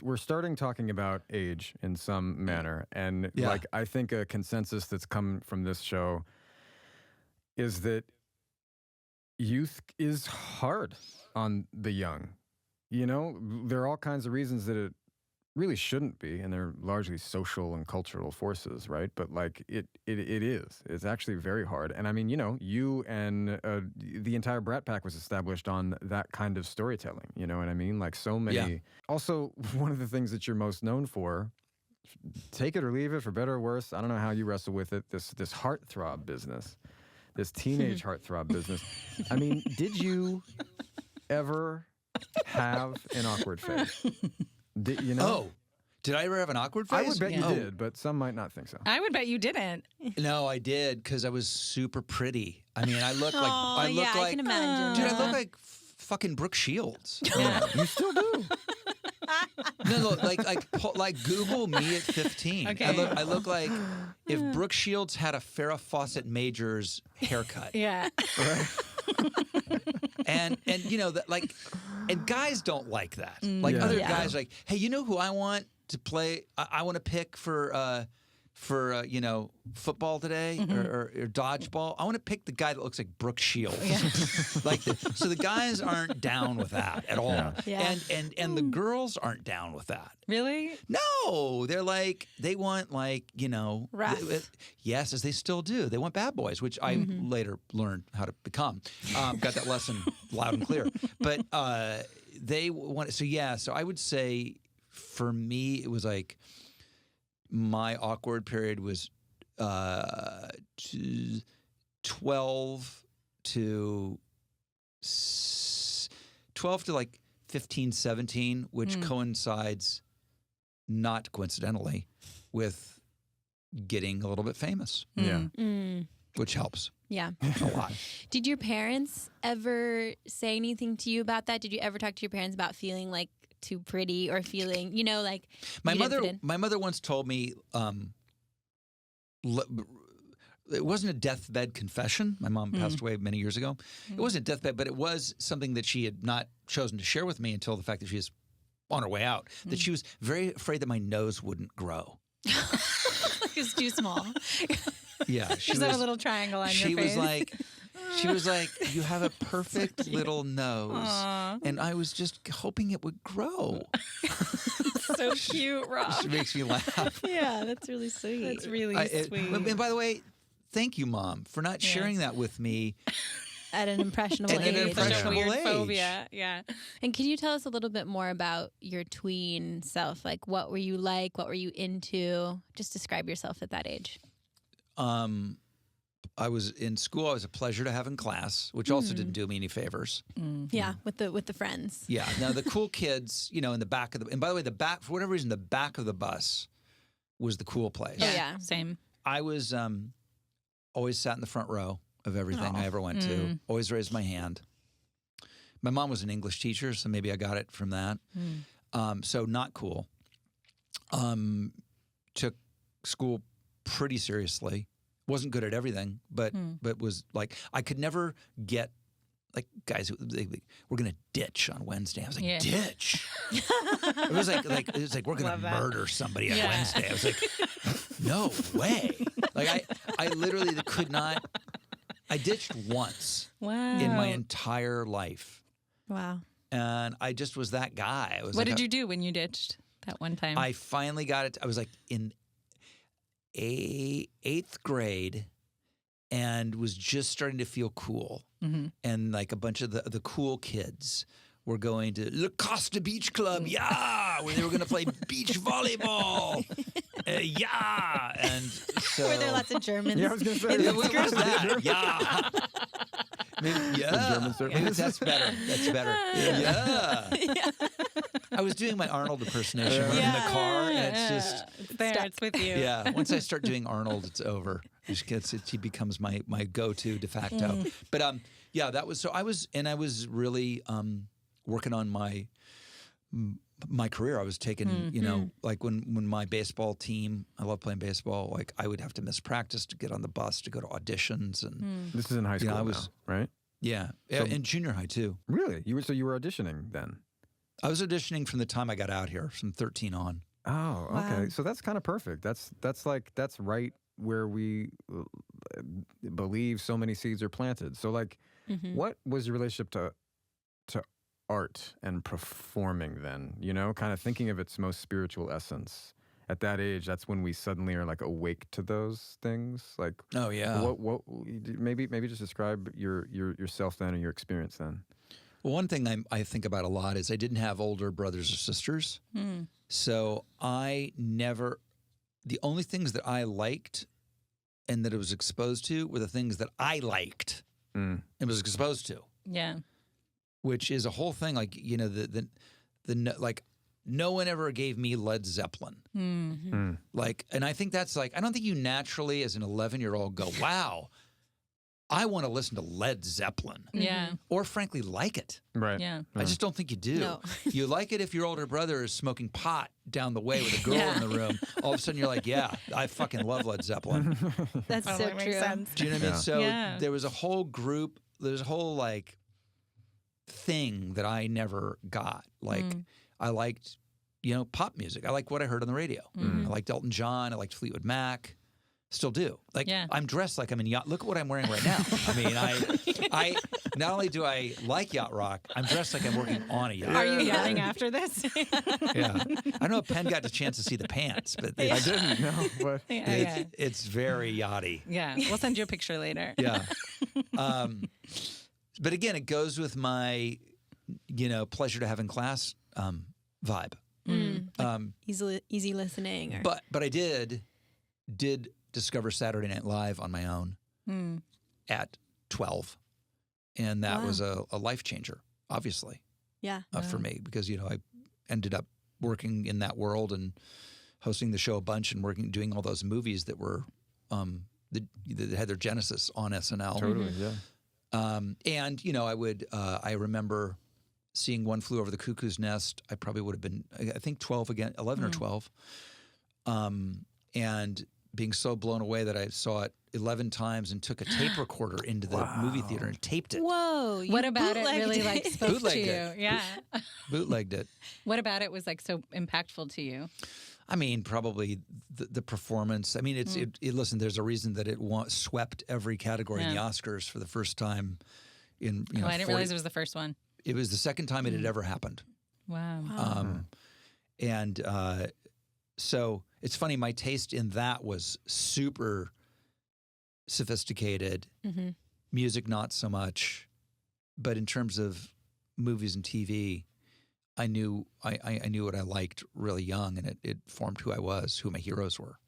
we're starting talking about age in some manner, and like I think a consensus that's come from this show is that youth is hard on the young. You know, there are all kinds of reasons that it really shouldn't be, and they're largely social and cultural forces, right? But like it is. It's actually very hard. And I mean, you know, you and the entire Brat Pack was established on that kind of storytelling. You know what I mean? Like so many. Yeah. Also, one of the things that you're most known for, take it or leave it, for better or worse, I don't know how you wrestle with it. This heartthrob business, this teenage heartthrob business. I mean, did you ever have an awkward phase? You know? Oh, did I ever have an awkward phase? I would bet you did, but some might not think so. I would bet you didn't. No, I did, because I was super pretty. I mean, I look like I can imagine. Dude, I look like fucking Brooke Shields. Yeah, you still do. No, like Google me at 15. Okay. I look like if Brooke Shields had a Farrah Fawcett Majors haircut. Yeah. Right. And you know that, like, and guys don't like that. Like other guys, like, hey, you know who I want to play? I want to pick for you know, football today or dodgeball. I want to pick the guy that looks like Brooke Shields. Yeah. So the guys aren't down with that at all. Yeah. And the girls aren't down with that. Really? No, they're like, they want, like, you know, yes, as they still do. They want bad boys, which I later learned how to become. Got that lesson loud and clear. But they want, so I would say for me, it was like, my awkward period was 12 to like 15, 17, which coincides, not coincidentally, with getting a little bit famous. Yeah. Which helps. Yeah. A lot. Did your parents ever say anything to you about that? Did you ever talk to your parents about feeling like too pretty or feeling, you know, like my mother once told me, it wasn't a deathbed confession. My mom passed away many years ago. It wasn't a deathbed, but it was something that she had not chosen to share with me until the fact that she was on her way out, that she was very afraid that my nose wouldn't grow. It's too small. Yeah. She was a little triangle on your face. She was like, you have a perfect little nose. Aww. And I was just hoping it would grow. So cute, Rob. She makes me laugh. Yeah, that's really sweet. That's really sweet. And by the way, thank you, Mom, for not sharing that with me. At an impressionable age. At an impressionable weird age. phobia. Yeah. And can you tell us a little bit more about your tween self? Like, what were you like? What were you into? Just describe yourself at that age. I was in school. I was a pleasure to have in class, which also didn't do me any favors. Yeah, with the friends. Yeah. Now the cool kids, you know, in the back of and by the way, the back, for whatever reason, the back of the bus was the cool place. Oh, yeah. Same. I was always sat in the front row of everything I ever went to. Always raised my hand. My mom was an English teacher, so maybe I got it from that. So not cool. Took school pretty seriously. Wasn't good at everything, but was like, I could never get, like, guys, we're gonna ditch on Wednesday. I was like, ditch. It was like we're gonna murder somebody on Wednesday. I was like, no way. Like I literally could not. I ditched once in my entire life. Wow. And I just was that guy. What did you do when you ditched that one time? I finally got it. I was like in 8th grade and was just starting to feel cool. And like a bunch of the cool kids were going to La Costa Beach Club, where they were going to play beach volleyball. And so... Were there lots of Germans? Yeah, I was going to say. What was that? Yeah. Maybe that's better. That's better. Yeah. I was doing my Arnold impersonation in the car, and it's just... It's with you. Yeah. Once I start doing Arnold, it's over. He becomes my go-to de facto. But that was... So I was really working on my career. I was taking, you know, like when my baseball team, I love playing baseball, like I would have to miss practice to get on the bus to go to auditions. And this is in high school now, right? Yeah. So, in junior high too. Really? You were auditioning then? I was auditioning from the time I got out here, from 13 on. Oh, okay. So that's kind of perfect. That's right where we believe so many seeds are planted. So like, what was your relationship to art and performing then? You know, kind of thinking of its most spiritual essence. At that age, that's when we suddenly are like awake to those things. Like, oh yeah. What maybe just describe yourself then and your experience then. Well, one thing I think about a lot is I didn't have older brothers or sisters. So the only things that I liked and that it was exposed to were the things that I liked and was exposed to. Yeah. Which is a whole thing. Like, you know, like no one ever gave me Led Zeppelin. Like, and I think that's like, I don't think you naturally as an 11-year-old go, wow, I want to listen to Led Zeppelin. Yeah. Or frankly, like it. Right. Yeah. I just don't think you do. No. You like it if your older brother is smoking pot down the way with a girl in the room. All of a sudden you're like, yeah, I fucking love Led Zeppelin. That's so Makes true. sense. Do you know what I mean? So Yeah. there was a whole group, there's a whole like thing that I never got. Like I liked, you know, pop music. I liked what I heard on the radio. I liked Elton John. I liked Fleetwood Mac. Still do. Like I'm dressed like I'm in yacht. Look at what I'm wearing right now. I mean, I not only do I like yacht rock, I'm dressed like I'm working on a yacht. Are you yelling after this? Yeah. I don't know if Penn got the chance to see the pants, but I didn't know. But it's very yachty. Yeah. We'll send you a picture later. Yeah. But again, it goes with my, you know, pleasure to have in class vibe. Easy listening. Or... But I did discover Saturday Night Live on my own at 12. And that was a life changer, obviously. Yeah. For me, because, you know, I ended up working in that world and hosting the show a bunch and doing all those movies that were, that had their genesis on SNL. Totally, yeah. And, you know, I remember seeing One Flew Over the Cuckoo's Nest. I probably would have been, I think 11 or 12. And being so blown away that I saw it 11 times and took a tape recorder into the movie theater and taped it. Whoa. What about it really like spoke to you? Yeah. Bootlegged it. What about it was like so impactful to you? I mean, probably the performance. I mean, listen, there's a reason that it swept every category in the Oscars for the first time in, you know, I didn't realize it was the first one. It was the second time it had ever happened. Wow. So it's funny, my taste in that was super sophisticated, music not so much, but in terms of movies and TV, I knew what I liked really young, and it formed who I was, who my heroes were.